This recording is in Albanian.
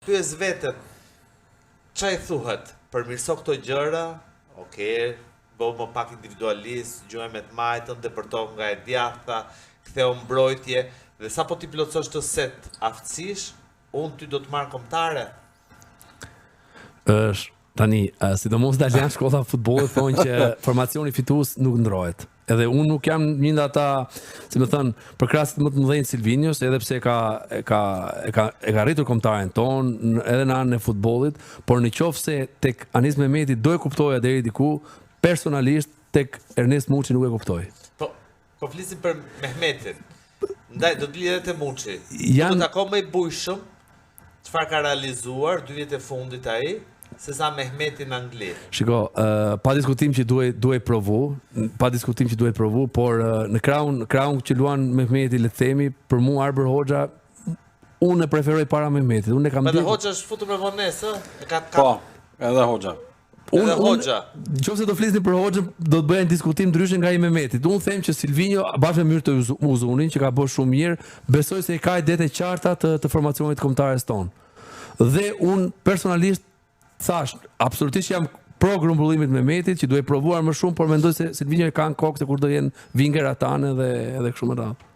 pyes veten, çai thuhet, përmirëso këto gjëra, okay, bëu më pak individualist, gjuaj me të majtën, depërto nga e djathta, ktheu mbrojtje, dhe sa po ti plotësosh të set aftësish, unë ty do të marr kombëtare. Tani, sidomos daljan shkolla futbollit thonë që formacioni fitues nuk ndrohet. Edhe unë nuk jam një nga ata, si më thënë, për krahasim më të mëdhenj Silvinios, edhe pse e ka rritur kombëtaren ton, edhe në anën e futbollit, por nëse tek Anis Mehmeti do e kuptoja deri diku, personalisht tek Ernest Muçi nuk e kuptoj. Po flisim për Mehmetin. Ndaj do të lidhet te Muçi. Do të akoma i bujshëm çfarë ka realizuar 2 vjet e fundit ai, sesa Mehmeti në Angli. Shiko, pa diskutim që duhet provu, por në krahun që luan Mehmeti, le të themi, për mua Arber Hoxha, unë e preferoj para Mehmetit. Unë e kam Edhe Hoxha është futur me vonesë, Po, edhe Hoxha. Edhe Hoxha. Nëse do flisni për Hoxhën, do të bëjnë diskutim ndryshe nga i Mehmetit. Unë them që Silvinho bashkë me Myrtë Uzunin, që ka bërë shumë mirë, besoj se i ka idetë e qarta të formacionit kombëtares ton. Dhe unë personalisht thash, absolutisht jam pro grumbullimit me Mehmetit, që duhet provuar më shumë, por mendoj se Silvinho e ka në kokë se kur do jenë vinger atanë edhe kështu me radhë.